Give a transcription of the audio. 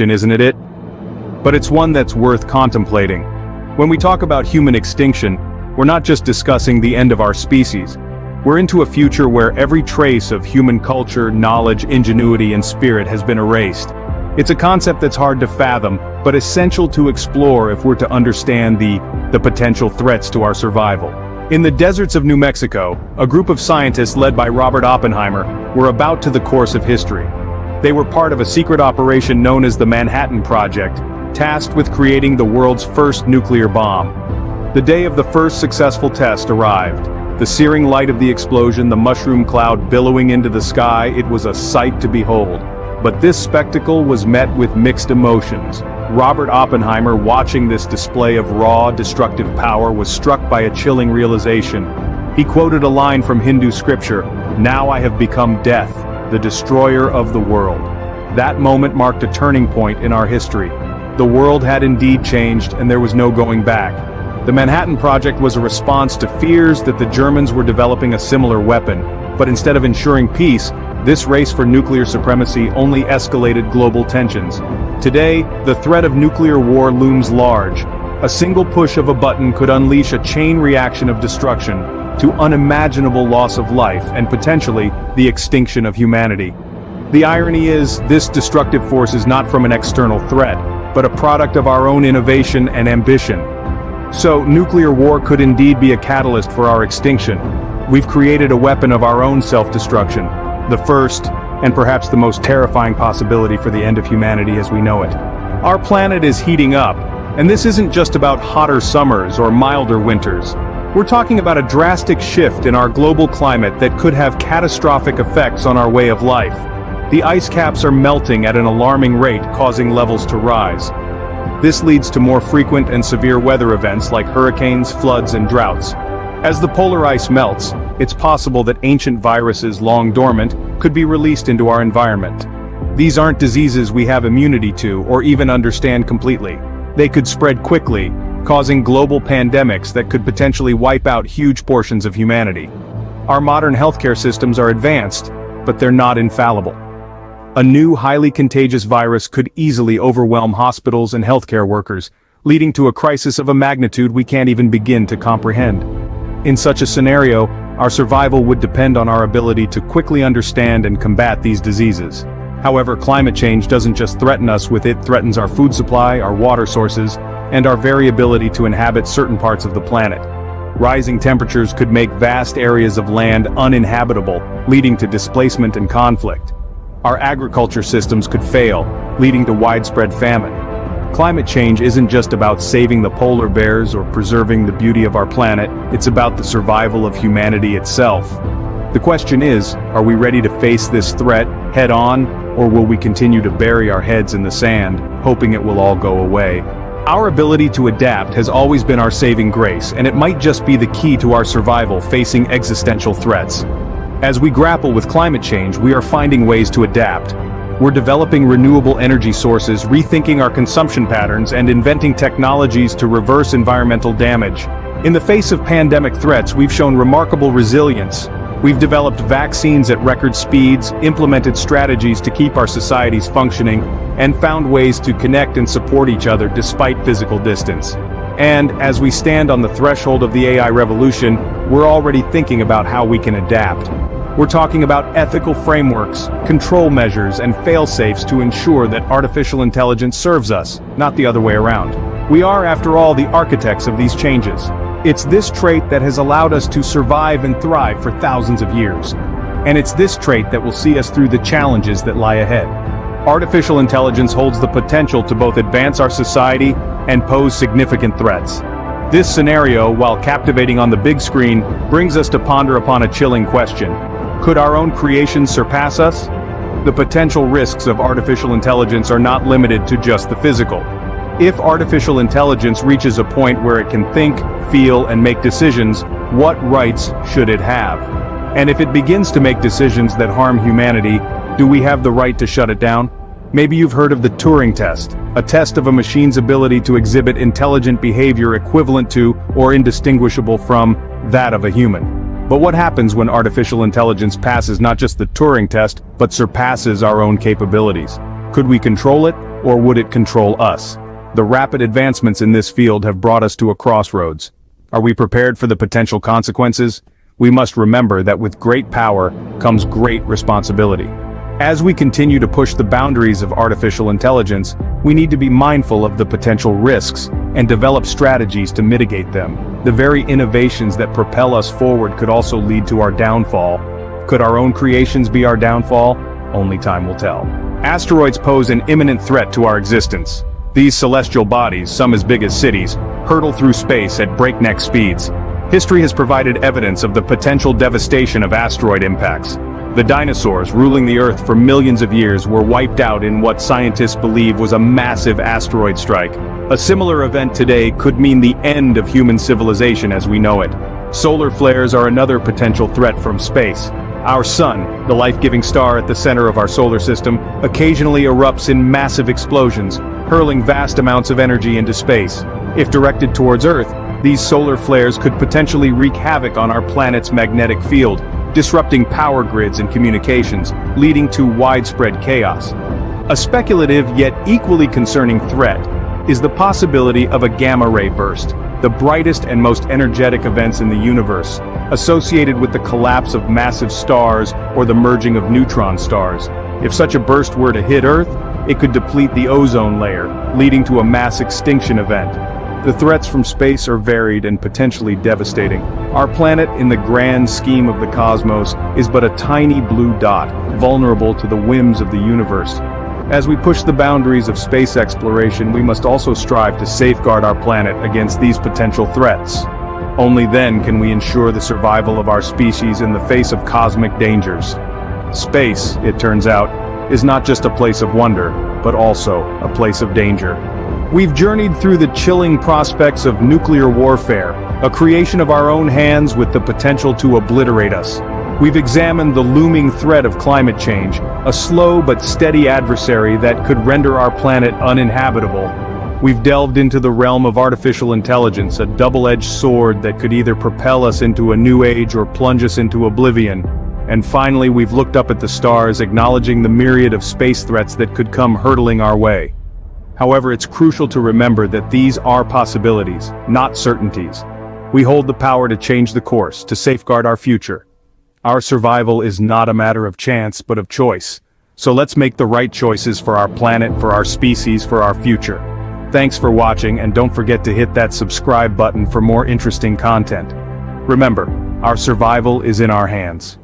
isn't it? But it's one that's worth contemplating. When we talk about human extinction, we're not just discussing the end of our species. We're into a future where every trace of human culture, knowledge, ingenuity, and spirit has been erased. It's a concept that's hard to fathom, but essential to explore if we're to understand the potential threats to our survival. In the deserts of New Mexico, a group of scientists led by Robert Oppenheimer were about to the course of history. They were part of a secret operation known as the Manhattan Project, tasked with creating the world's first nuclear bomb. The day of the first successful test arrived. The searing light of the explosion, the mushroom cloud billowing into the sky, it was a sight to behold. But this spectacle was met with mixed emotions. Robert Oppenheimer, watching this display of raw, destructive power, was struck by a chilling realization. He quoted a line from Hindu scripture, "Now I have become death, the destroyer of the world." That moment marked a turning point in our history. The world had indeed changed, and there was no going back. The Manhattan Project was a response to fears that the Germans were developing a similar weapon, but instead of ensuring peace, this race for nuclear supremacy only escalated global tensions. Today, the threat of nuclear war looms large. A single push of a button could unleash a chain reaction of destruction, to unimaginable loss of life and potentially the extinction of humanity. The irony is, this destructive force is not from an external threat, but a product of our own innovation and ambition. So, nuclear war could indeed be a catalyst for our extinction. We've created a weapon of our own self-destruction. The first, and perhaps the most terrifying possibility for the end of humanity as we know it. Our planet is heating up, and this isn't just about hotter summers or milder winters. We're talking about a drastic shift in our global climate that could have catastrophic effects on our way of life. The ice caps are melting at an alarming rate, causing levels to rise. This leads to more frequent and severe weather events like hurricanes, floods, and droughts. As the polar ice melts, it's possible that ancient viruses long dormant could be released into our environment. These aren't diseases we have immunity to or even understand completely. They could spread quickly, causing global pandemics that could potentially wipe out huge portions of humanity. Our modern healthcare systems are advanced, but they're not infallible. A new highly contagious virus could easily overwhelm hospitals and healthcare workers, leading to a crisis of a magnitude we can't even begin to comprehend. In such a scenario, our survival would depend on our ability to quickly understand and combat these diseases. However, climate change doesn't just threaten us, with it threatens our food supply, our water sources, and our very ability to inhabit certain parts of the planet. Rising temperatures could make vast areas of land uninhabitable, leading to displacement and conflict. Our agriculture systems could fail, leading to widespread famine. Climate change isn't just about saving the polar bears or preserving the beauty of our planet, it's about the survival of humanity itself. The question is, are we ready to face this threat head-on, or will we continue to bury our heads in the sand, hoping it will all go away? Our ability to adapt has always been our saving grace, and it might just be the key to our survival facing existential threats. As we grapple with climate change, we are finding ways to adapt. We're developing renewable energy sources, rethinking our consumption patterns, and inventing technologies to reverse environmental damage. In the face of pandemic threats, we've shown remarkable resilience. We've developed vaccines at record speeds, implemented strategies to keep our societies functioning, and found ways to connect and support each other despite physical distance. And, as we stand on the threshold of the AI revolution, we're already thinking about how we can adapt. We're talking about ethical frameworks, control measures, and fail-safes to ensure that artificial intelligence serves us, not the other way around. We are, after all, the architects of these changes. It's this trait that has allowed us to survive and thrive for thousands of years. And it's this trait that will see us through the challenges that lie ahead. Artificial intelligence holds the potential to both advance our society and pose significant threats. This scenario, while captivating on the big screen, brings us to ponder upon a chilling question. Could our own creations surpass us? The potential risks of artificial intelligence are not limited to just the physical. If artificial intelligence reaches a point where it can think, feel, and make decisions, what rights should it have? And if it begins to make decisions that harm humanity, do we have the right to shut it down? Maybe you've heard of the Turing test, a test of a machine's ability to exhibit intelligent behavior equivalent to or indistinguishable from that of a human. But what happens when artificial intelligence passes not just the Turing test, but surpasses our own capabilities? Could we control it, or would it control us? The rapid advancements in this field have brought us to a crossroads. Are we prepared for the potential consequences? We must remember that with great power comes great responsibility. As we continue to push the boundaries of artificial intelligence, we need to be mindful of the potential risks and develop strategies to mitigate them. The very innovations that propel us forward could also lead to our downfall. Could our own creations be our downfall? Only time will tell. Asteroids pose an imminent threat to our existence. These celestial bodies, some as big as cities, hurtle through space at breakneck speeds. History has provided evidence of the potential devastation of asteroid impacts. The dinosaurs ruling the Earth for millions of years were wiped out in what scientists believe was a massive asteroid strike. A similar event today could mean the end of human civilization as we know it. Solar flares are another potential threat from space. Our sun, the life-giving star at the center of our solar system, occasionally erupts in massive explosions, hurling vast amounts of energy into space. If directed towards Earth, these solar flares could potentially wreak havoc on our planet's magnetic field, disrupting power grids and communications, leading to widespread chaos. A speculative yet equally concerning threat is the possibility of a gamma-ray burst, the brightest and most energetic events in the universe, associated with the collapse of massive stars or the merging of neutron stars. If such a burst were to hit Earth, it could deplete the ozone layer, leading to a mass extinction event. The threats from space are varied and potentially devastating. Our planet, in the grand scheme of the cosmos, is but a tiny blue dot, vulnerable to the whims of the universe. As we push the boundaries of space exploration, we must also strive to safeguard our planet against these potential threats. Only then can we ensure the survival of our species in the face of cosmic dangers. Space, it turns out, is not just a place of wonder, but also a place of danger. We've journeyed through the chilling prospects of nuclear warfare, a creation of our own hands with the potential to obliterate us. We've examined the looming threat of climate change, a slow but steady adversary that could render our planet uninhabitable. We've delved into the realm of artificial intelligence, a double-edged sword that could either propel us into a new age or plunge us into oblivion. And finally, we've looked up at the stars, acknowledging the myriad of space threats that could come hurtling our way. However, it's crucial to remember that these are possibilities, not certainties. We hold the power to change the course, to safeguard our future. Our survival is not a matter of chance, but of choice. So let's make the right choices for our planet, for our species, for our future. Thanks for watching, and don't forget to hit that subscribe button for more interesting content. Remember, our survival is in our hands.